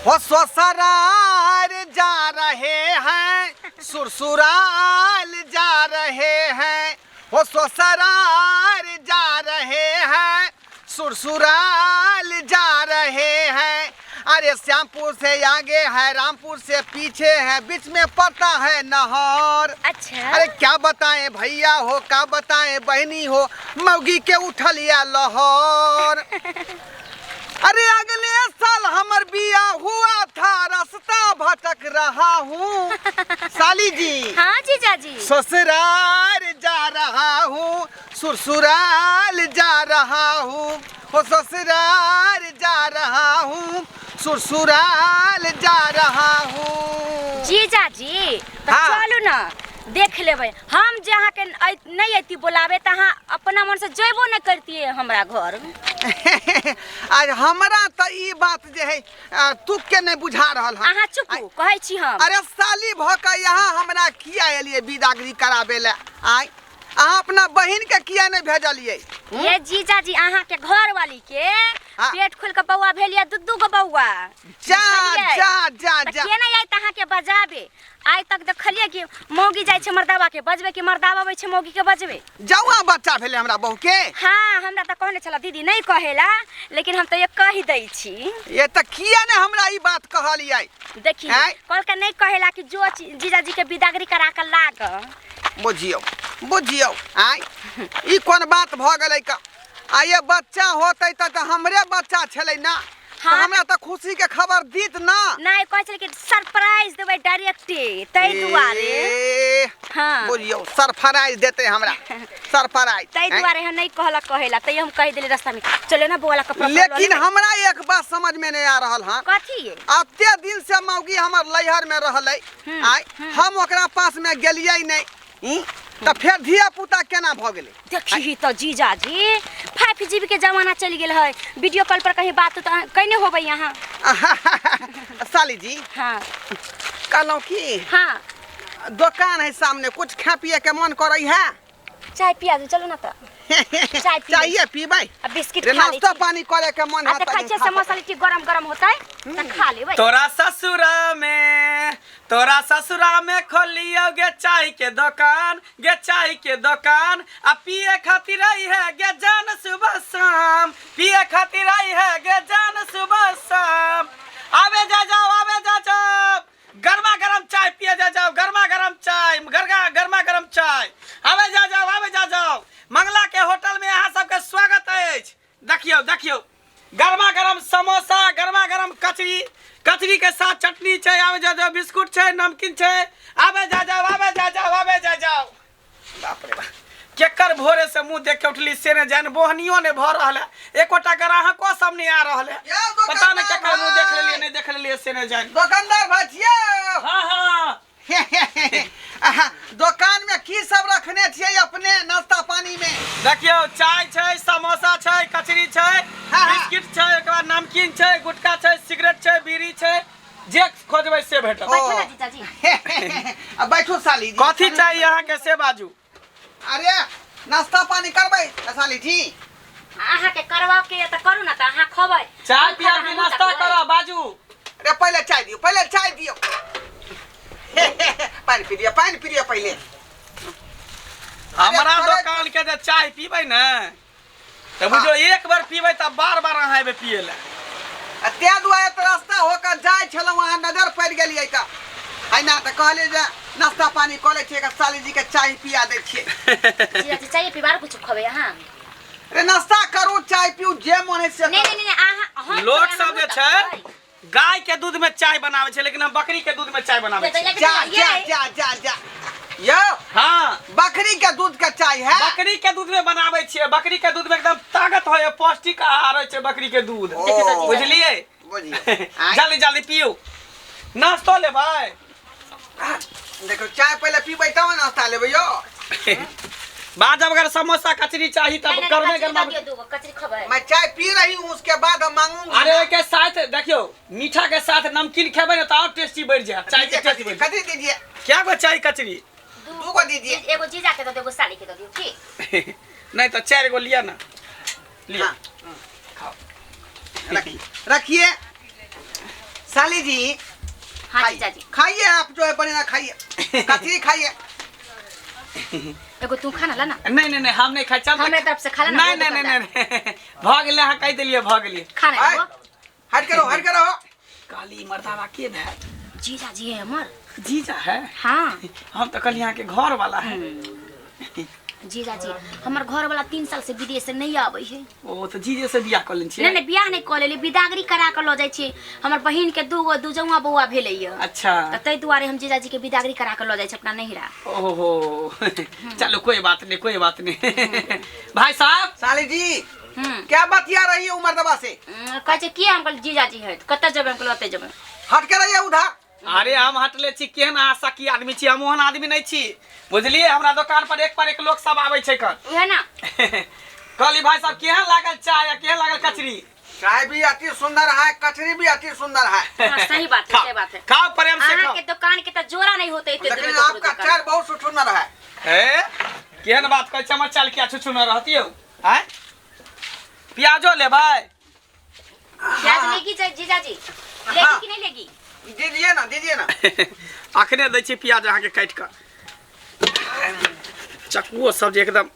वो ससुराल जा रहे हैं, ससुराल जा रहे हैं, वो ससुराल जा रहे हैं, ससुराल जा रहे हैं। अरे श्यामपुर से आगे है, रामपुर से पीछे है, बीच में पड़ता है नहर। अच्छा, अरे क्या बताएं भैया हो, क्या बताएं बहनी हो, मौगी के उठलिया लहर। अरे अगले साल हमर बिया हुआ था, रास्ता भटक रहा हूँ। साली जी। हाँ जीजा जी। ससुराल जा रहा हूँ, ससुराल जा रहा हूँ, हो ससुराल जा रहा हूँ, ससुराल जा रहा हूँ। जीजा जी तो हाँ। चलू ना देख लेबै। हम जहाँ के नहीं अती बोलावे तहाँ अपना मन से जेबो न करती हमरा घर। आज हमरा तो ई बात जे है तू के नहीं बुझा रहल है। अहाँ चुपू कहै छी हम। अरे साली भ के यहाँ हमरा किया एलिए विदागरी कराबे ले? आय अहाँ अपना बहिन के किया नहीं भेजलिए? ये जीजा जी अहाँ के घर वाली के पेट खोल के बौआ भेलिए, दुद्दू गो बौआ। जा जा जा जा के नहीं आई तहाँ के बजाबे? आइ तक देखलिए कि मौगी जाय छै मर्दावा के बजबे कि मर्दावा आबै छै मौगी के बजबे। जौआ बच्चा भेले हमरा बहू के। हाँ हमरा तो कहने छला दीदी नहीं कहेला, लेकिन हम तो ये कह दै छी। ये तो किया ने हमरा ई बात कहलिए? देखिए कल के नहीं कहेला कि जो जीजा जी के विदागरी करा के लाग। बुझियो बुझियो आय ई कोन बात भ गेलै का? आ ये बच्चा होतै त हमरे बच्चा छलै ना। हाँ। तो हमरा तो खुशी के खबर दीत ना। नहीं कहै छलै कि सरप्राइज देबै डायरेक्टे तै दुआरे। हाँ बुझियो सरप्राइज देते हमरा, सरप्राइज। तै दुआरे हम नहीं कहला कहेला तै हम कह देले रास्ता में चले ना बोला कपड़ा। लेकिन हमरा एक बात समझ में नहीं आ रहल हां। कथी? अत्ते दिन से मौगी हमर लैहर में रहलै, आय हम ओकरा पास में गेलियै नहीं, तो फिर धिया पुता केना भ गेलै? देखी तो जीजा जी 5G के जमाना चल गेल है, वीडियो कॉल पर कहीं बात तो कहीं होबै यहाँ। साली जी हाँ कहलौं की हाँ दुकान है सामने, कुछ खा पिए के मन करै है? चाय पिया दो चलो ना तो। चाय चाहिए पीबै? अब बिस्किट रे खा ले। नाश्ता पानी करे के मन आ है तो खाइ छै समोसा लिट्टी गरम गरम होता है तो खा लेबै। तोरा ससुरा में खोलियो गे चाय के दुकान, गे चाय के दुकान। आ पिए खातिर आई है गे जान सुबह शाम, पिए खातिर आई है गे जान सुबह शाम। आवे जा जाओ, आवे जा जाओ, गर्मा गर्म चाय पिए जा जाओ, गर्मा गर्म चाय, गर्मा गर्म चाय। आवे जा जाओ, आवे जा जाओ। मंगला के होटल में अहाँ सबके स्वागत अछि। देखियो देखियो गर्मा गर्म समोसा, गर्मा गर्म कचरी, कचरी के साथ चटनी छै, आवे जा जाओ, बिस्कुट छै, नमकीन छै, आवे जा जाओ, आवे जा जाओ, आवे जा जाओ। बाप रे बाप, केकर भोरे से मुंह देख के उठली से ने जान बोहनियो ने भ रहल है, एकोटा ग्राहको सब नहीं आ रहल है। पता नहीं केकर मुंह देख लेलिए नहीं देख लेलिए से ने जान। दुकानदार भजिया हां हां दुकान में की सब रखने छियै अपने नाश्ता पानी में? देखियो चाय छै, समोसा छै, कचरी छै, बिस्किट छै, एक बाद नमकीन छै, गुटखा छै, सिगरेट छै, बीड़ी छै, जे खोजबै से भेटत। बैठो ना जीजा जी। अब बैठो साली जी। कथी चाहिए अहाँ के से बाजू। अरे नाश्ता पानी करबै साली जी? अहाँ के करवा के त करू ना त अहाँ खबै। चाय पिया के नाश्ता करो बाजू। अरे पहले चाय दियो, पहले चाय दियो। पानी पी लिया, पानी पी लिया पहले। हमारा दुकान के जे चाय पीबै ने त बुझो एक बार पीबै त बार बार अहाँ एबे पिए ले। ते दुआरे तो रास्ता होकर जाय छलौ, वहां नजर पड़ गेलियै त है ना, त कहले जे नाश्ता पानी करे छियै के साली जी के चाय पिया दै छियै। जीजा जी चाय पीबार कुछ खबै अहाँ? अरे नाश्ता करू, चाय पीऊ, जे मन है से। नहीं नहीं नहीं अहाँ हम लोग सब जे छै गाय के दूध में चाय बनावे छै, लेकिन हम बकरी के दूध में चाय बनावे छै। जा जा जा जा जा यो हां बकरी के दूध के चाय है? बकरी के दूध में बनावे छियै। बकरी के दूध में एकदम ताकत होय, पौष्टिक आहार होय छै बकरी के दूध, बुझलिए? बुझिए जल्दी जल्दी पियो, नाश्तो लेबै। देखो चाय पहले पीबै तब नाश्ता लेबै यो। बाद अगर समोसा कचरी चाहिए तब करने गरमा। कचरी खबै? मैं चाय पी रही हूँ, उसके बाद हम मांगूंगी। अरे के साथ देखियो मीठा के साथ नमकीन खेबै ना तो और टेस्टी बढ़ जाए। चाय के टेस्टी बढ़ कथी दीजिए? क्या गो चाय कचरी? दू को दीजिए। एगो जीजा के दो दो, एगो साली के दो दियो ठीक? नहीं तो 4 गो लिया ना, लिया। रखिए साली जी हाँ जीजा जी खाइए आप जो है बनेगा खाइए कचरी खाइए। एगो तू खाना ला ना। नहीं नहीं नहीं हम नहीं खाई चल हमरे तरफ से खा लेना। नहीं नहीं नहीं भाग ले हां कह देलिए भाग लिए खाना आय, एगो हट करो काली मर्दावा के भै जीजा जी है हमर। जीजा है हाँ हम तो कल यहाँ के घर वाला है। जीजा जी हमर घर वाला 3 साल से विदेश से नहीं आवे है। ओ तो जीजे से बियाह कर लेन छी। नहीं नहीं बियाह नहीं कर लेली विदागरी करा के ल जाय छी। हमर बहिन के दूजौवा बौआ भेलै य। अच्छा त तै दुआरे हम जीजा जी के विदागरी करा के ल जाय छी अपना नहिरा। ओहो चलो कोई बात नहीं भाई साहब साली जी क्या बतिया रही है उमर दबा से? कहे छै कि हम कल जीजा जी है कत जबे हम लते जबे। हट के रहिए उधर। अरे हम हटले छी केहन आशा की आदमी छी हम ओहन आदमी नहीं छी बुझलिए हमरा दुकान पर एक लोग सब आवे छै कर है ना। कहली भाई साहब केहन लागल चाय या केहन लागल कचरी? चाय भी अति सुंदर है कचरी भी अति सुंदर है। हाँ, सही बात है सही बात है। खाओ प्रेम से अहाँ खाओ। के दुकान के त जोड़ा नहीं होते इतने लेकिन आपका चाय बहुत सुंदर है। ए केहन बात कहै छै हमर चाल किया छुछु न रहती हो हैं? प्याजो ले भाई प्याज लेगी जीजा जी लेगी कि नहीं लेगी? दीजिए ना अखने दै छी प्याज अहाँ के काट के चक्कुओ सब जे एकदम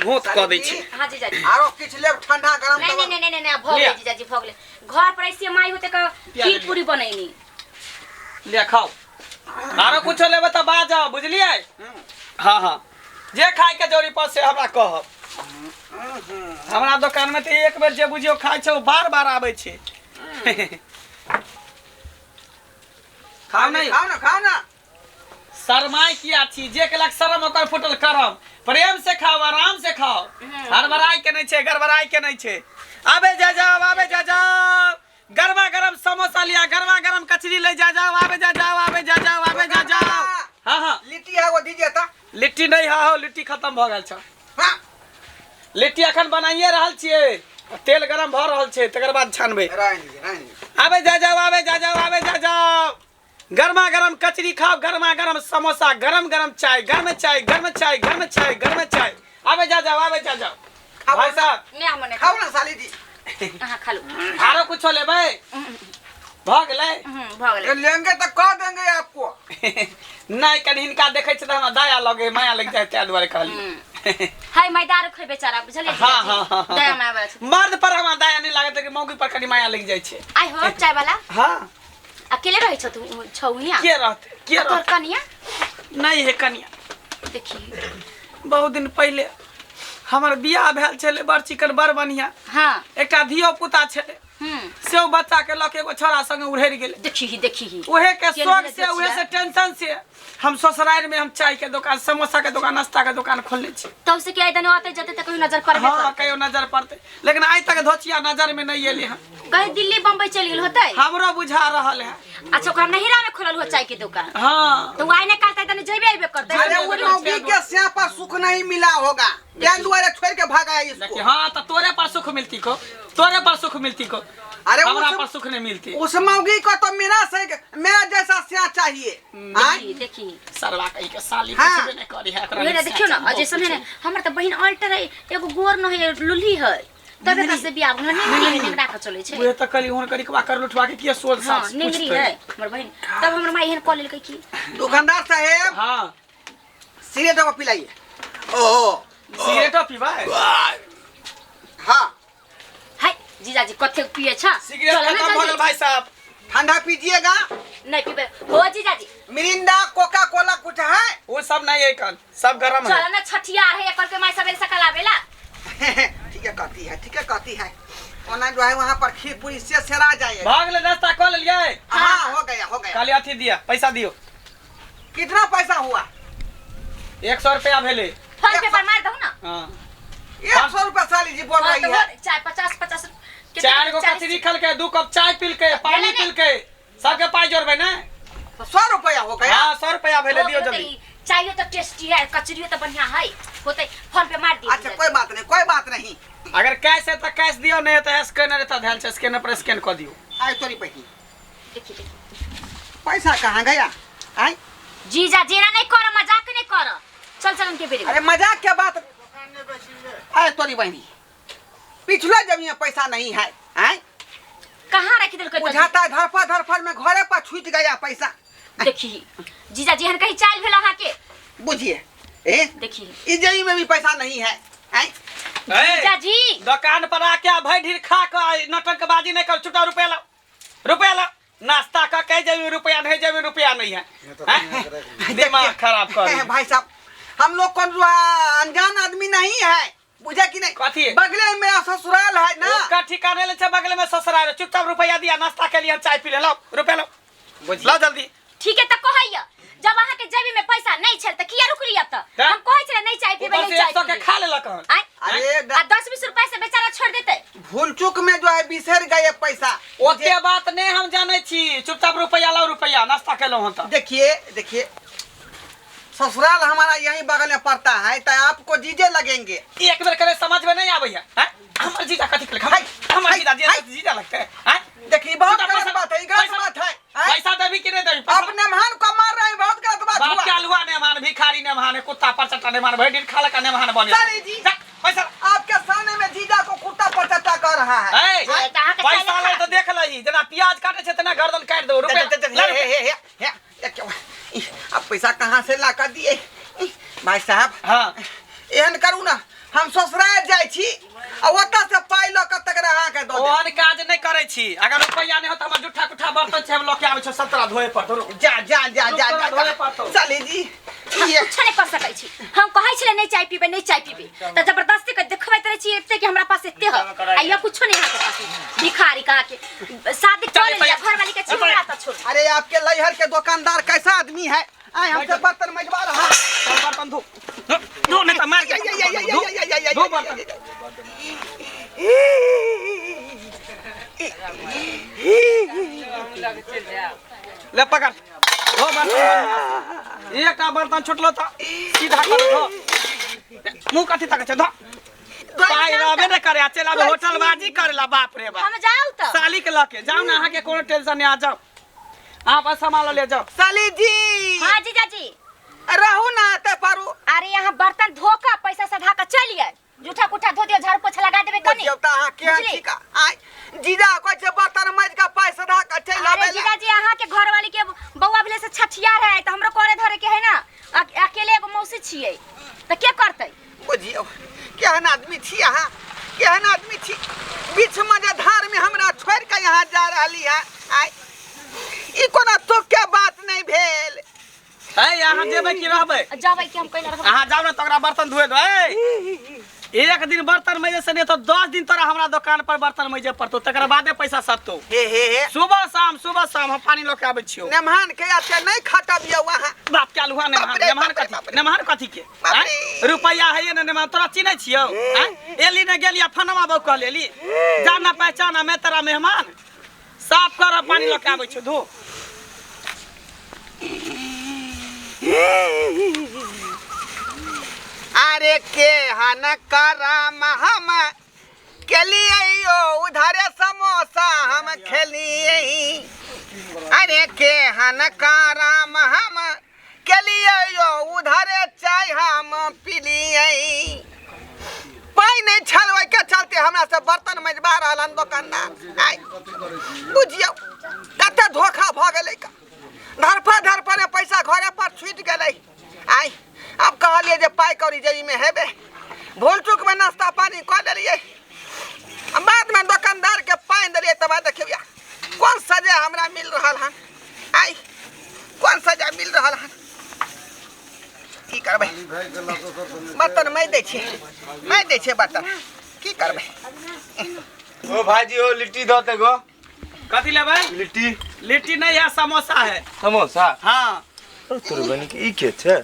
भोत क दै छी। हां जीजा जी आरो किछ लेब ठंडा गरम नहीं भोगले जीजा जी भोगले घर पर ऐसे माई होते का खीर पूरी बनैनी ले खाओ आरो कुछो लेबे त बाज बुझलिए। हां हां जे खाय के जोरी पर से हमरा कहब। हमरा दुकान में तो एक बेर जे बुझियो खाय छै बार बार आबै छै। खाओ ना शर्माई किया छी जे के लग शर्म ओकर फुटल करम प्रेम से खाओ आराम से खाओ हड़बड़ाई के नहीं छे गड़बड़ाई के नहीं छे। आबे जा जाओ गरमा गरम समोसा लिया गरमा गरम कचरी ले जा जाओ आबे जा जाओ। हां हां लिट्टी है वो दीजिए ता। लिट्टी नहीं हो लिट्टी खत्म भ गेल छ। हां लिट्टी अखन बनाइए रहल छिए तेल गरम भ रहल छे तकर बाद छानबे। आबे जा जाओ गरमा गरम कचरी खाओ गरमा गरम समोसा गरम चाय गरम चाय आबे जा जाओ भाई साहब मैं मने खाओ ना साली जी। हां खा लो आरो कुछ लेबे भ गेलै भगले लेंगे तो कह देंगे आपको। नहीं कनी हिनका देखे छ त हमरा दया लगे माया लग जाए ते दुआरे कहली हाय मैदार खोइ बेचारा बुझलिए। हां दया माया बात मर्द पर हमरा दया नहीं लागत कि मौगी पर कनी माया लग जाए छे। आई हो चाय वाला हां अकेले रहै छ तू छौइया के रहते तोर कनिया नहीं है कनिया देखी बहुत दिन पहले हमर बियाह भेल छले बड़ चिकन बड़ बढ़िया। हां एकटा धियो पुता छले से ओ बच्चा के लके एगो छोरा संग उड़ेर गेले। देखी ओहे के शौक से ओहे से टेंशन से हम ससुराल में हम चाय के दुकान समोसा के दुकान नाश्ता के दुकान खोलले छी। तब से के दिन आते जते तक नजर पड़बे हां कहियो नजर पड़ते लेकिन आज तक धोचिया नजर में नहीं एले हैं। कहीं दिल्ली बम्बई चल गेल होतै हमरो बुझा रहल है। अच्छा ओकरा नहिरा में खोलल हो चाय के दुकान। हां तो वाई ने कहता तने जेबे आइबे करते। अरे वो मौगी के सिया पर सुख नहीं मिला होगा क्या दुआरे छोड़ के भागा है इसको। हां तो तोरे पर सुख मिलती को अरे हमरा पर सुख नहीं मिलती। उस मौगी को तो मेरा जैसा सिया चाहिए। देखी सरवा कही के साली हाँ। कुछ भी नहीं करी है एकरा ये देखियो ना अजय सुने ने हमर त बहिन अल्टर है एगो गोर न है लुली है तबे का से बियाह नहीं निंगड़ा का चले छे। वे त कली हुन करी के कर लुठवा के किए सोच हां सास निंगड़ी है हमर बहिन तब हमर माई एहन कॉल लेलकै की दुकानदार साहेब हां सिगरेट को पिलाइए। ओहो सिगरेट पीबाय हां हाय जीजाजी कथे पिए छ सिगरेट खत्म हो गेल भाई साहब ठंडा पीजिएगा नहीं पीबे हो जीजाजी मिरिंडा कोका कोला कुछ है वो सब नहीं है कल सब गरम है। चल ना छठिया है एकल के माई सबेरे सकल आवेला। ठीक है कहती है ओना जो है वहां पर खीर पूरी से सेरा जाएगा। भाग ले नाश्ता कर लिए। हां हो गया काली अथी दिया पैसा दियो। कितना पैसा हुआ? 100 रुपया भेले। फोन पे पर मार दहु ना। हां 100 रुपया साली जी बोल रही है। चाय 50 चार गो कचरी खल के 2 कप चाय पील के पानी पील के सबके पाई जोरबे ना 100 रुपया हो गया। हां 100 रुपया भेले दियो जल्दी। चाय तो टेस्टी है कचरी तो बढ़िया है होते फोन पे मार दियो। अच्छा कोई बात नहीं अगर कैश है तो कैश दियो नहीं तो स्कैनर है तो ध्यान से स्कैनर पर स्कैन कर दियो। आई तोरी पैकी देखिए पैसा कहां गया? आई जीजा जेना नहीं कर मजाक नहीं कर चल उनके बेरे। अरे मजाक क्या बात आई तोरी बहनी पिछला जब यहाँ पैसा नहीं है आई कहाँ रख दिल बुझाता है धरफड़ में घरे पर छूट गया पैसा। देखी जीजा जी हन कहीं चाल भेला हां के बुझिए ए देखी इजई में भी पैसा नहीं है। जीजा जी दुकान पर आके भाई ढीर खा के नटकबाजी नहीं कर, छुटा रुपया लो नाश्ता का कह जाबी रुपया नहीं जाबी रुपया नहीं है। दिमाग खराब कर भाई साहब हम लोग कौन अनजान आदमी नहीं है, बुझा कि नहीं। कथी बगले में ससुराल है ना, उसका ठिकाने ले बगल में ससुराल, चुपचाप रुपया दिया नाश्ता के लिए चाय पी ले, लो रुपया लो जल्दी। ठीक है त कहैया जब अहाँ के जेबी में पैसा नहीं छल त किया रुकलिया त हम कहै छले नहीं चाय पीबे नहीं चाय के खा ले लक। अरे 10-20 रुपए से बेचारा छोड़ देते, भूल चूक में जो है बिसर गए पैसा। ओते बात नहीं हम जाने छी, चुपचाप रुपया लो रुपया नाश्ता के लो हम त। देखिए ससुराल हमारा यहीं बगल में पड़ता है तो आपको जीजे लगेंगे। एक बार करे समझ में नहीं आवे है। हमर जीजा कथि के हमर जीजा लगते है। देखिए बहुत गलत बात है, गलत बात है। पैसा देबी कि नहीं देबी? अपने महान को मार रहे हैं, बहुत गलत बात हुआ। बाप क्या लुआ ने मान, भिखारी ने मान, कुत्ता पर चट्टा ने मान, भेड़ खाला का ने मान बने। चलिए जी पैसा आपके सामने में जीजा को कुत्ता पर चट्टा कर रहा है। पैसा ले तो देख लही, जना प्याज काटे छे तना गर्दन काट दो रुपया। अब पैसा कहाँ से ला कर दिए भाई साहब? हाँ एहन करू ना, हम ससुराल जाय छी और ओता से पाई ल क तक रहा के दो। ओहन काज नहीं करे छी, अगर रुपया नहीं हो त हमर जुठा कुठा बर्तन छे हम लोग के आवे छ 17 धोए पड़तो। जा धोए पड़तो। चली जी ये कुछ नहीं कर सकै छी, हम कहै छले नहीं चाय पीबे त जबरदस्ती के देखबैत रहे छी एते कि हमरा पास एते है आइया कुछ नहीं हाथ पास भिखारी कहा के शादी कर लिया घर वाली के छिपरा त छोड़। अरे आपके लहर के दुकानदार कैसा आदमी है? आए हमसे बर्तन मजवा रहा। बर्तन धो नहीं तो मार के धो बर्तन। ले पकड़ धो बर्तन। एक बर्तन छुटलो था सीधा कर धो, मुंह कथि तक छे धो। पाई रहबे न करे, चला होटल बाजी करेला। बाप रे बाप, हम जाऊ त साली के लके जाओ ना, अहाँ के कोनो टेंशन नहीं, आ जाओ आप सामान ले जाओ। साली जी हां जीजा जी रहू ना ते पारू। अरे यहाँ बर्तन धोका पैसा सधा के चलिए, जूठा कुठा धो दियो, झाड़ू पोछा लगा देबे कनी। देवता हां के ठीका आई जीजा कोइ से बर्तन मज का पैसा धा के चल आबे। जीजा जी अहाँ के घर वाली के बौआ भेले से छठियार है त हमरो करे धरे के है ना, अकेले एगो मौसी छिए त के करतै? बुझियो केहन आदमी छी अहाँ, केहन आदमी छी? बीच मजेधार में हमरा छोड़ के यहाँ जा रहली है। आई ई कोना तो क्या बात नहीं भेल है। यहाँ जेबे कि रहबे? जाबै कि हम कइला रहब। अहाँ जाओ ना तोरा बर्तन धोए दो। एक दिन बर्तन मजे से नहीं तो 10 दिन तोरा हमरा दुकान पर बर्तन मजे पड़तो, तकर बादे पैसा सततो। हे सुबह शाम हम पानी लेके आबै छियो। नेमान के आते नहीं खटबियो वहां। बाप क्या लुहा नेमान कथि के रुपया है ने नेमान तोरा चिन्है छियो? एली ने गेलिया फनमा बौ कह लेली, जाना पहचाना मैं तेरा मेहमान। साफ कर पानी लेके आबै छियो, धो। अरे के हन करम हम के लिए उधर समोसा हम खेलिए। अरे के हन करम हम के लिए उधर चाय हम पिलिए। पाई नहीं छलवे के चलते हमरा से बर्तन मजबा रहलन दुकानदार। आई बुझियो कते धोखा भ गेलै का, धरफा पैसा घरे पर छूट गेलै। आई अब कहलिए जे पाई कौड़ी जेबी में हेबे, भूल चूक में नाश्ता पानी कर देलिए, बाद में दुकानदार के पाई दिलिए। तब देखिए कौन सजा हमरा मिल रहा है। आई कौन सजा मिल रहा है, की करबे? बर्तन मैं दै छे बर्तन, की करबे? ओ भाजी ओ लिट्टी दो ते गो। कथि लेबै? लिट्टी नहीं है, समोसा है। समोसा? हाँ। तोर बनी के ई के छे?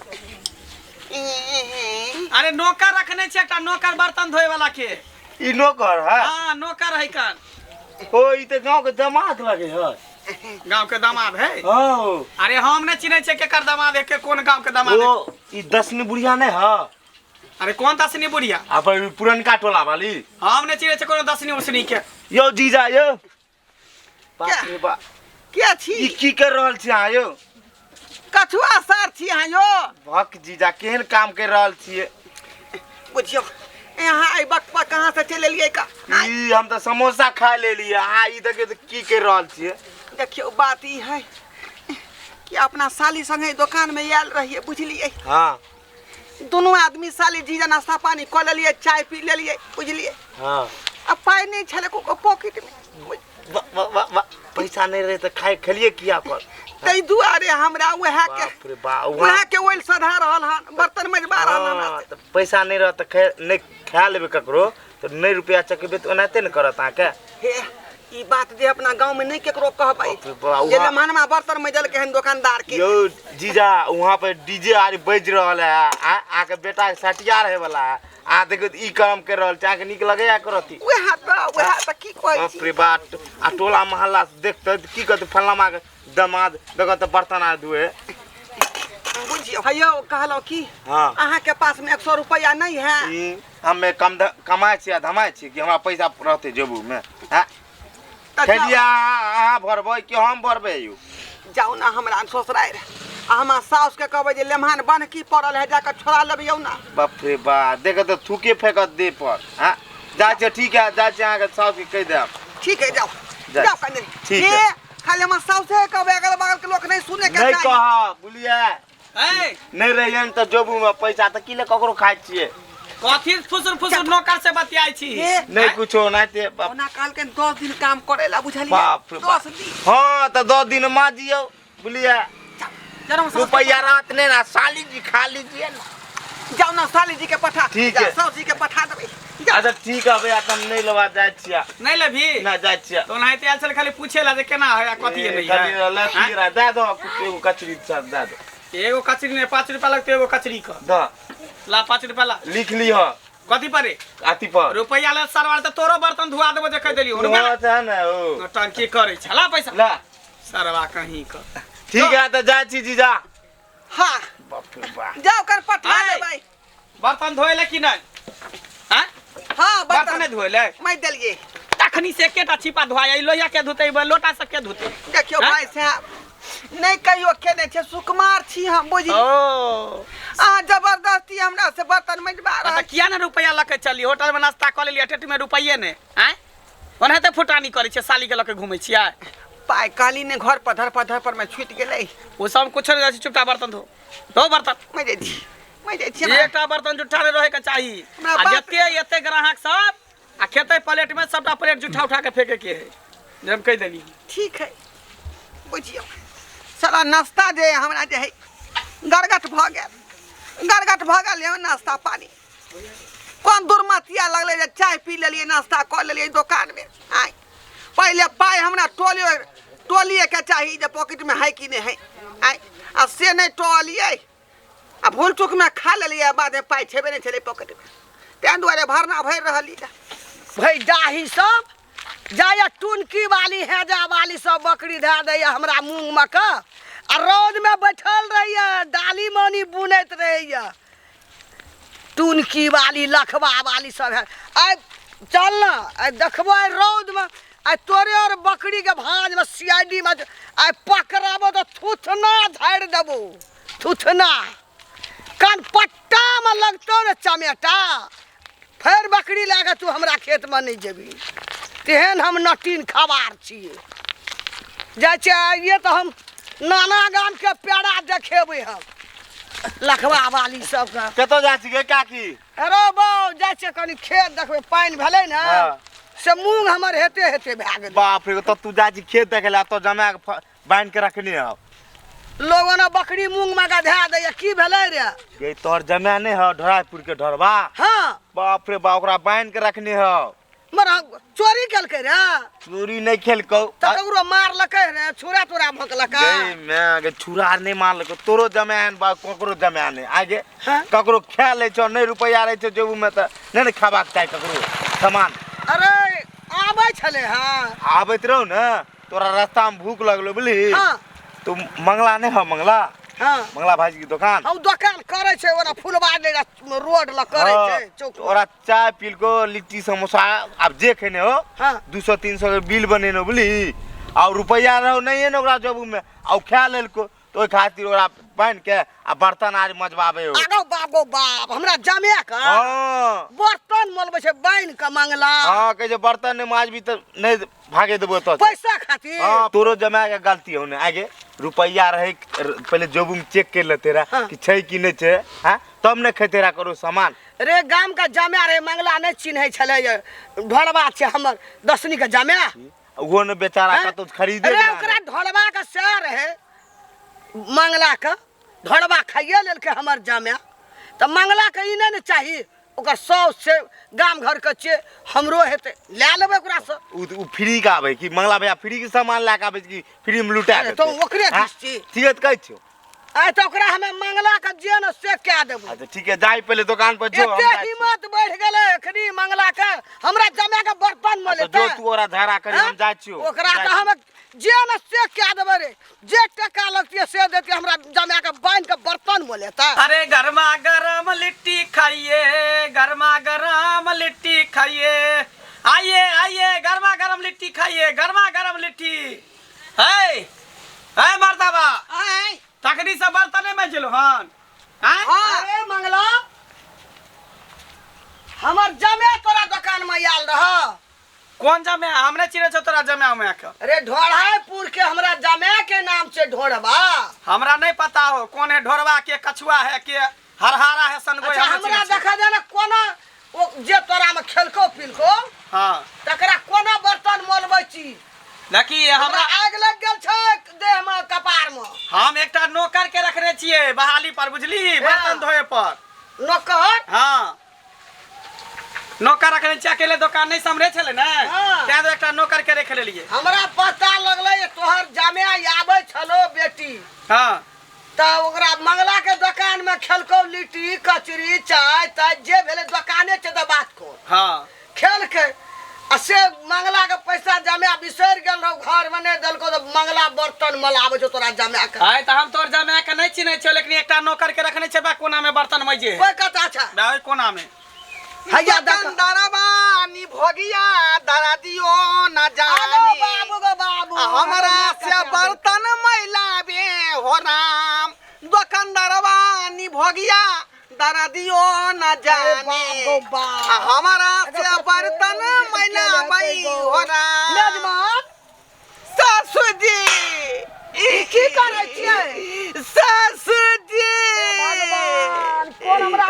अरे नौकर रखने छे, एकटा नौकर बर्तन धोए वाला के। ई नौकर है? हाँ नौकर है कान। ओ ई ते गांव के दामाद लगे है। गांव के दामाद है? ओ अरे हम ने चिन्है छे केकर दामाद है, के कोन गांव के दामाद है। ओ ई दसनी बुढ़िया नहीं है? अरे कौन दसनी बुढ़िया? अपन पुरनका टोला वाली। हम ने चिन्है छे कोनो दसनी उसनी के। यो जीजा यो बाप रे बा, क्या छी? ई की कर रहल छी आ यो? कछुआ सर छी यहाँ यो। भक जीजा केहन काम कर रहल छिए? बुझियो यहाँ आई बकवा कहाँ से चले लिए का ई हम तो समोसा खा ले लिए आ ई देखिए तो की कर रहल छिए। देखियो बात ई है कि अपना साली संगे दुकान में आयल रहिए बुझलिए। हाँ दोनों आदमी साली जीजा नाश्ता पानी कर ले लिए चाय पी ले लिए बुझलिए। हाँ अब पाई नहीं छले को पॉकेट में पैसा नहीं रहे तो खाए खलिए किया पर तई दुआरे हमरा वह के बाप रे बाप वह के ओइल सधा रहल हन बर्तन मजबा रहल हमरा से। तो पैसा नहीं रह तो नहीं खा लेबे ककरो तो नहीं रुपया चकेबे तो ओनाते न करत आके। हे ई बात जे अपना गांव में नहीं केकरो कहबै जे मेहमानमा बर्तन मजल के हन दुकानदार के। यो जीजा वहां पे डीजे आर बज रहल है आके बेटा के सटिया रहे वाला है आ देखो ई काम कर रहल छै आके निक लगे या करती वह त की कहै छी। बाप रे बाप आ टोला मोहल्ला देखते की कहते फल्लामा के दामाद देखो तो बर्तन आ धुए बुझियो भैया कहलो की हाँ अहाँ के पास में 100 रुपया नहीं है। हमें कम कमाए छी धमाए छी कि हमरा पैसा रहते जेबू में हैं खेलिया अहाँ भरबै कि हम भरबै यू। जाऊ ना हमरा ससुराय रे हमार सास के कहबै जे लेमहान बन की पड़ल है जाकर छोड़ा लेबियौ ना। बाप रे बा देख तो थूके फेंकत दे पर हैं जा छै ठीक है जा छै अहाँ के सास के कह देब। ठीक है जाओ जाओ कने ठीक है खाली हमार सास से कहबै अगल बगल के लोग नहीं सुने के नहीं कह बुलिया ए नहीं रहियन तो जेबू में पैसा तो किले ककरो खाइ छिए कथी फुसुर फुसुर नौकर से बतियाई छी। नहीं कुछो नहीं ते ओना काल के 10 दिन काम करेला बुझलिए। बाप रे 10 दिन हां तो 10 दिन मा दियो बुलिया जरा रुपया रात नहीं ना साली जी खा लीजिए ना। जाओ ना साली जी के पठा ठीक है सास जी के पठा देबै। अच्छा ठीक है भैया तुम नहीं लवा जाय छिया नहीं लेभी ना जाय छिया तो नहीं आयल चल खाली पूछे ला जे केना है कथी नहीं है। खाली ले फिर दे दो एगो कचरी साथ दे दो एगो कचरी ने 5 रुपया लगते एगो कचरी का द ला 5 रुपया ला लिख ली हो कथी परे आती पर रुपया ले सरवार त तोरो बर्तन धुआ देबो जे कह देली रुपया है ना ओ टंकी करे छला पैसा ला सरवा कहीं का ठीक है तो जाय छी जीजा। हां बाप रे बाप जाओ कर पठा देबै। बर्तन धोइले कि नहीं हैं हां बर्तन नहीं धोइले मैं देलिए तखनी से एकेटा छिपा धोआई लोहिया के धुते लोटा से के धुते। देखियो भाई साहब नहीं कहियो केने छे सुकुमार छी हम बुझी ओ आ जबरदस्ती हमरा से बर्तन मजबा त रहा किया ना रुपया लके चली होटल में नाश्ता कर लेली अटेट में रुपये ने हैं ओनाते फुटानी करे छे साली के लके घुमै छिया पाई काली ने घर पधर पर में छूट गेलै वो सब कुछ नहीं चुपटा बर्तन धो बर्तन मैं जे छी एकटा बर्तन जुठा रहे के चाहिए आ जते एते ग्राहक सब आ खेते प्लेट में सबटा प्लेट जुठा उठा के फेंके के है जब कह देली ठीक है बुझियो साला नाश्ता जे हमरा जे है गरगट भ गेल नाश्ता पानी कौन दुर्मतिया लगले जे चाय पी लेलिए नाश्ता कर लेलिए दुकान में आई पहले पाई हमरा टोलिए के चाहिए जे पॉकेट में है कि नहीं है आई आ से नहीं टोलिए आ भूल चूक में खा लेलिए बाद में पाई छेबे नहीं छले पॉकेट में तें दुआरे भरना भर रहली भाई डाही सब जाया टुनकी वाली है जा वाली सब बकरी धा दैया हमरा मूंग में का आ रोड में बैठल रहिया डाली मानी बुनैत रहिया टुनकी वाली लखवा वाली सब है आई चल ना आई देखबो रोड में आई तोरे और बकरी के भांज में सीआईडी में आई पकड़ाबो तो थुथना झाड़ देबो थुथना कान पट्टा में लगतो रे चमेटा फिर बकरी लागे तू हमरा खेत में नहीं जेबी तेहन हम नटीन खबार छिए जाय चाहिए तो हम नाना गाम के पेड़ा देखेबे हम लखवा वाली सब का कतो जा छी गे काकी अरे बौ जाय छै कनी खेत देखबे पानी भेलै ना से मूंग हमर हेते भए गेल। बाप रे तो तू जा छी खेत देखेला तो जमा के बांध के रखनी है लोगों ने बकरी मूंग में गधा दैया की भेलै रे ये तोहर जमा नहीं है ढरापुर के ढरबा। हां बाप रे बाप ओकरा बांध के रखनी है मरा चोरी केलकै रे चोरी नहीं खेलको त ककरो मारलकै रे छुरा तोरा भोकलकै गई मैं आगे छुरा नहीं मारलको तोरो जमान बा ककरो जमान है आगे हाँ? ककरो खा ले छो नहीं रुपया रहे छो जेबू में त नहीं खाबाक चाही ककरो सामान। अरे आबै छले हां आबैत रहो ना तोरा रास्ता में भूख लगलो बुझली हां तू मंगला नहीं हो मंगला हां मंगला भाजी की दुकान हम दुकान करे छै ओना फुलबाड़ ले रोड ल करे छै चौक ओरा चाय पील को लिट्टी समोसा अब जे खेने हो हां 200-300 के बिल बनेनो बुझली और रुपया रहो नहीं है ना ओकरा जेबू में और खा लेल को तो ओइ खातिर ओकरा बांध के आ बर्तन आज मजबाबे हो आगो बाबो बाप हमरा जमे का हां बर्तन मोलबे छै बाइन के मंगला हां कहे जे बर्तन ने माजबी त नहीं भागे देबो तो पैसा खातिर हां तोरो जमा के गलती होने आगे रुपया रहे पहले जोबू में चेक कर ले तेरा कि छै कि नहीं छै हां तब ने खतेरा करो सामान रे गाम का जमा रे मंगला नहीं चिन्है छले ढोलबा छै हमर दसनी के जमा वो ने बेचारा कतो खरीदे रे ओकरा ढोलबा के शेयर है मंगला के ढोलबा खाइए लेल के हमर जमा त मंगला के ई नहीं चाहिए ओकर 100 से गाम घर के छे हमरो हेते ले लेबे ओकरा से उ फ्री का आवे कि मंगला भैया फ्री के सामान ला के आवे कि फ्री में लुटा दे तो ओकरे दिस छी ठीक कहै छियो आ तो ओकरा हमें मंगला के जे न से क्या देबो अच्छा ठीक है जाई पहले दुकान पर जो एते हिम्मत बढ़ गेले एखनी मंगला के हमरा जमा के बर्तन मोले जो तू ओरा धारा करे हम जा छियो ओकरा त हम जे न से क्या देबे रे जे टका लगतिए से देती हमरा जमा के बांध के बर्तन मोले त अरे गरमा गरम लिट्टी खाइए गरमा गरम लिट्टी खाइए आइए आइए गरमा गरम लिट्टी खाइए गरमा गरम लिट्टी है मर्दाबा आय तकनी से बर्तन में चलो हन अरे मंगला हमर जमे तोरा दुकान में आयल रह कौन जमे हमने चिरे छ तोरा जमे में के अरे ढोढ़ापुर के हमरा जमे के नाम से ढोढ़बा हमरा नहीं पता हो कौन है ढोरवा के कछुआ है के हरहारा है सनगोई अच्छा हमरा देखा जाने कोना ओ जे तोरा में खेलको पिलको हां तकरा कोना बर्तन मोलबै छी देखी हमरा हमरा आग लग गेल छै देह में कपार में हम एकटा नौकर के रखने छिए बहाली पर बुझली बर्तन धोए पर नौकर हां नौकर रखने छिए अकेले दुकान नहीं संभरे छले ना हाँ। त्या एकटा नौकर के रख लेलिए हमरा पता लगले तोहर जमे आबै छलो बेटी हां त ओकरा मंगला के दुकान में खेलको लिट्टी कचरी चाय ताय जे भेले दुकाने छै त बात को हां खेल के आ से मंगला के पैसा जमा बिसर गेल रहो घर में नहीं दलको तो मंगला बर्तन मलाबे छो तोरा जमा के आय त हम तोर जमे के नहीं चिन्है छियो लेकिन एकटा नौकर के रखने छै बा कोना में बर्तन मजे कोई कथा छ बा कोना में हैया दरबा नि भोगिया दरा दियो न आलो बाबू गो बाबू हमरा से बर्तन मैला बे हो राम दुकानदारवा नि भोगिया दरा दियो न जाने हमरा से बर्तन मैला बई हो राम मेजबान सासू जी ई की करे छियै सासू जी भगवान कोन हमरा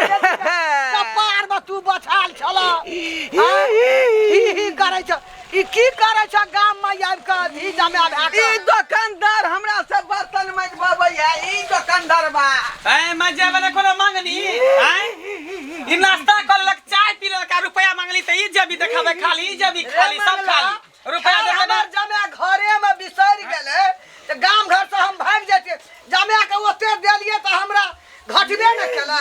कपार में तू बछाल छला ई करे छ ई की करे छ गाम में आब के धी जमा भा के ई दुकानदार हमरा से बर्तन मजबाबै है ई दुकानदार बा ए मजे वाला कोनो मांगनी हैं ई नाश्ता करलक चाय पीलक रुपया मांगली त ई जबी देखावे खाली ई जबी खाली सब खाली रुपया दे हमर जमा घरे में बिसर गेले त गाम घर से हम भाग जेते जमा के ओते देलिए त हमरा घटबे न केला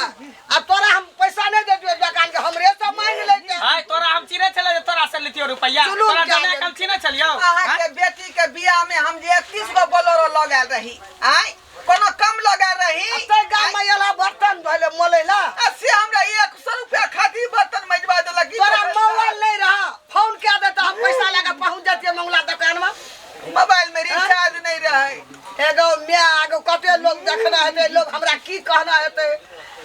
आ तोरा हम पैसा नहीं देतियो दुकान के हमरे से मांग लेते हाय तोरा हम चिरे चले तोरा से लेतियो रुपया तोरा जमा कल चिने चलियो अहाँ के बेटी के बियाह में हम जे 31 गो बोलेरो लगाल रही आय कोनो कम लगाल रही ते गाम में एला बर्तन धोले मोलेला से हमरा 100 रुपया खातिर बर्तन मजबा देलक तोरा मोबाइल नहीं रहा फोन क्या देता हम पैसा लेके पहुंच जाते मंगला दुकान में मोबाइल में रिचार्ज नहीं रहे एगो मिया एगो कते लोग देखना हेते लोग हमरा की कहना हेते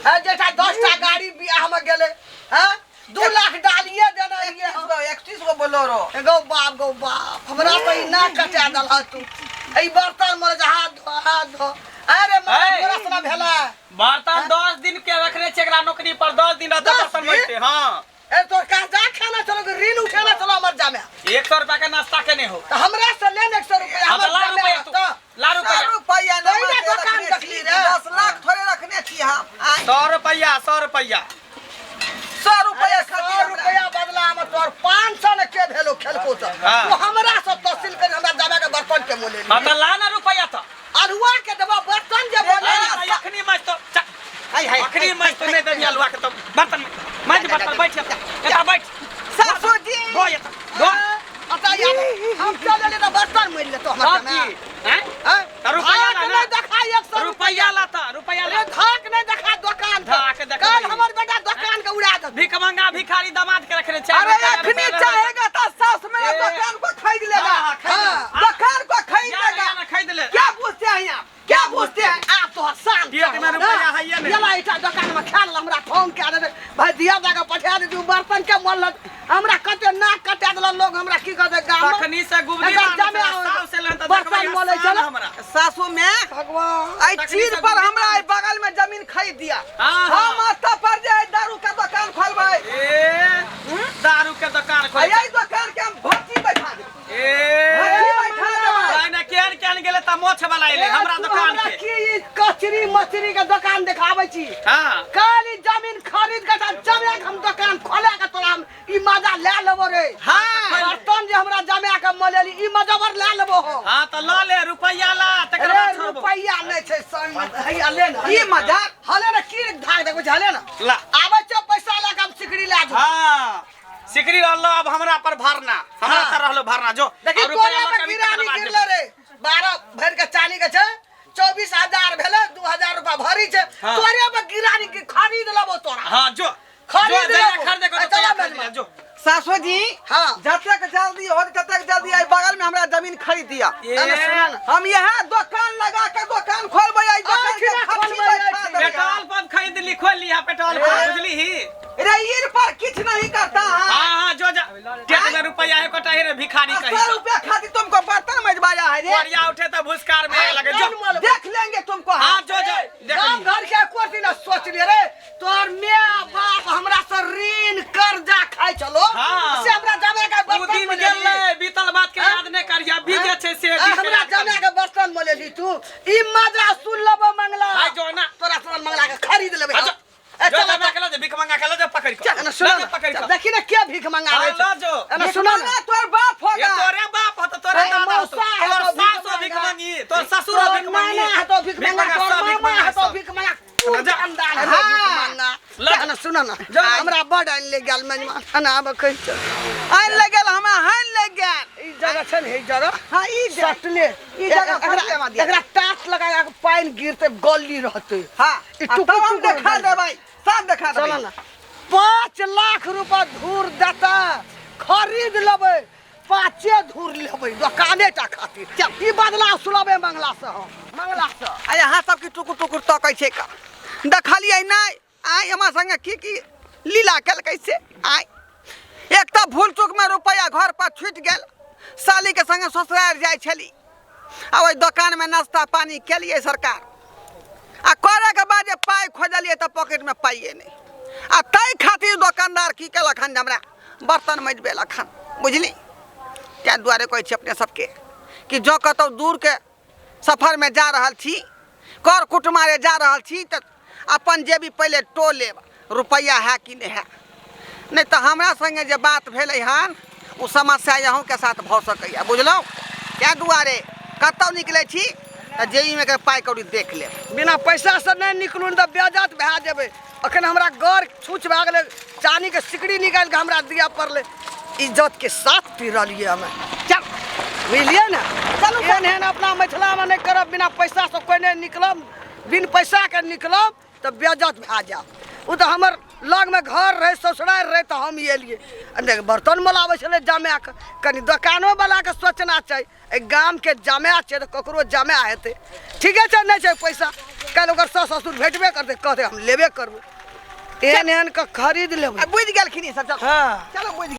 है जेटा 10 टा गाड़ी बियाह में गेले हैं 2 लाख डालिए देना ये 31 गो बोलेरो एगो बाप हमरा तो ई ना कटा दल तू ई बर्तन मोर हाथ धो अरे मोर बरस ना भेला बर्तन 10 दिन के रखने छै एकरा नौकरी पर 10 दिन रहते बर्तन मजते हां ए तो काजा खाना चलो ऋण उठाना चलो हमर जामे 100 रुपया के नाश्ता केने हो तो हमरा से लेन 100 रुपया अब ला रुपया तू ला 100 रुपया रुपया कोई ना ना दुकान रखली रे 10 लाख थोड़े रखने छी हम 100 रुपया 100 रुपया 100 रुपया 100 खातिर रुपया बदला में तोर 500 ने के भेलो खेलको तो हाँ। तू हमरा से तहसील कर हमरा जामे के बर्तन के मोले हां त ला ना रुपया त अलुआ के देबा बर्तन जे बोले अखनी मज तो अखनी मज तो नहीं देबी अलुआ के तो बर्तन मज बर्तन बैठ एता बैठ सासू जी दो ये दो अता यार हम चले ले तो बर्तन मोल ले तो हमरा सब जामे की हैं रुपया ला ना देखा 100 रुपया लाता रुपया अरे ला धाक नहीं देखा दुकान धाक देखा कल नहीं। हमर बेटा दुकान के उड़ा दे भिख मंगा भिखारी दामाद के रखने छै अरे अखनी चाहेगा तो सास मेरा दुकान को खरीद लेगा हाँ, खरीद हाँ। दुकान को खरीद लेगा खरीद ले क्या पूछते हैं यहाँ क्या पूछते हैं ढोंग के दे भाई दिया जाके पठा दे तू बर्तन के मन लग हमरा कते नाक कटा देला लोग हमरा की कर दे गाम तखनी से गुबरी साव से लन त बर्तन मोले चल हमरा सासू में भगवान आई चीज पर हमरा आई बगल में जमीन खरीद दिया हाँ, हम माथा पर जे दारू का दुकान खोलबै दारू के दुकान खोल आई दुकान के हम भट्टी बैठा दे ए बैठा देबै जाने केन गेले त मोछ वाला आइले हमरा दुकान के की कचरी मछरी के दुकान देखाबै छी हां काली जमीन खरीद के जमे हम दुकान खोले के तोरा हम ई मजा ले लेबो रे हाँ। बर्तन जे हमरा जमे के मोलेली ई मजावर ले लेबो हो हां त ल ले रुपैया ला तकर अरे बाद छोड़बो रुपैया नहीं छै संग हैया ले ना ई मजा हले रे की धाक देखो झले ना ला आबै छ पैसा ले के हम सिकड़ी ले जा हां सिकरी रहलो अब हमरा पर भरना हमरा हाँ। त रहलो भरना जो देखी और रुपैया तोरे ला पे कभी गिरानी तकर बाद गिरले रे 12 भर के चानी के छै 24000 भेले 2000 रुपया भरी छै हाँ। तोरे पे गिरानी के खरीद लेबो तोरा हां जो खरीद जो लेबो। खरीदे को चला तो मेजबान। जो सासू जी हाँ। जतक जल्दी हो ततक जल्दी आई बगल में हमरा जमीन खरीद दिया ये। अरे सुना ना, हम यहाँ दुकान लगा के दुकान खोलबै आई दुकान के खर्ची बैठा देबै। पेट्रोल पंप खरीद ली खोल लिया पेट्रोल पंप बुझली ही रे ईर पर कुछ नहीं करता है हां हां जो जा टेट में रुपया है कोटा है भिखारी कही 100 रुपया खातिर तुमको बर्तन मजबाया है रे कोरिया उठे तो भुसकार में लगे जो देख लेंगे तुमको हाँ, जो देख गाँव लेंगे। घर के कोठी ना सोच ले रे तोर माँ बाप हमरा से ऋण कर्जा खाए चलो हाँ। से हमरा जाने का उ बर्तन दिन में गेले बीतल बात के याद नहीं करिया बीजे छे से हमरा जाने के बर्तन में ले ली तू ई मजा सुन लेबो मंगला हाय जो ना तोरा तोरा मंगला के खरीद लेबे जो जो ना के लो भीख मांगा के लो जो पकड़ के ना सुनो ना पकड़ के देखी ना क्या भीख मंगा रहे लो जो ना सुनो ना तोर बाप ये होगा तोरे बाप हो तो तोरे अरे दादा हो मौसा है तोर तो भीख सास हो भीख मांगा। मांगी तोर ससुर हो भीख मांगी नाना है तो भीख मांगा तोर सब भीख मामा है तो सब। भीख मांगा तू जा। खानदान है तो भीख मांगा ला। ना सुनो ना जा। हमरा बड़ आइन ले गेल मेजबान खाना अब कहि चल आइन ले गेल हमरा हाइन ले गेल ई जगह छै ने ई जगह हां ई सटले ई जगह एकरा टाट लगा के पानी गिरते गली रहते हां ई टुकु हम देखा देबै सब देखा देबै चलो ना 5 लाख रुपया धूर देता खरीद लेबै 5 धूर लेबै दुकाने टा खातिर ई बदला सुलबे मंगला से मंगला से आ यहाँ सब की टुकुर टुकुर तकै छै का देखलियै नहीं आई हमरा संगे की लीला कल कैसे आई एक तो भूल चूक में रुपया घर पर छूट गेल साली के संगे ससुराल जाय छली आ ओइ दुकान में नाश्ता पानी केलिए सरकार आ करे के बाद जे पाई खोजलिए तो पॉकेट में पाइए नहीं आ तै खातिर दुकानदार की केलखन हमरा बर्तन मजबे लखन बुझली क्या दुआरे कहै छी अपने सबके कि जो कतौ दूर के सफर में जा रहल छी कर कुटुमारे जा रहल छी तो अपन जेबी पहले टो लेब रुपया है कि नहीं है नहीं तो हमरा संगे जे बात भेलै हन उ समस्या यहूँ के साथ भऽ सकैया बुझलौ क्या दुआरे कतौ निकलै छी तो जेबी में के पाई कौड़ी देख लेब बिना पैसा से नहीं निकलू तो बेजात भए जेबै अखन हमरा घर छूछ भए गेलै चानी के सिकड़ी निकाल के हमरा दिया पड़लै इज्जत के साथ पी रहिए हमें चल बुझलिए ना चलू एहन अपना मिथिला में नहीं करब बिना पैसा से कोई नहीं निकलब बिन पैसा के निकलब तो बेइज्जत भए जाब उ तो हमर लग में घर रहे ससुराल रहे तो हम एलिए देख बर्तन मलाबै छलै जमा के कनी दुकानो वाला के सोचना चाहिए गाम के जमा छै तो ककरो जमा हेतै ठीके छै नहीं छै पैसा कल ओकर सास ससुर भेटबे करतै कहतै हम लेबे करबै एहन एहन के खरीद लेबै बुझि गेलखिन सब चल हाँ चलो बुझ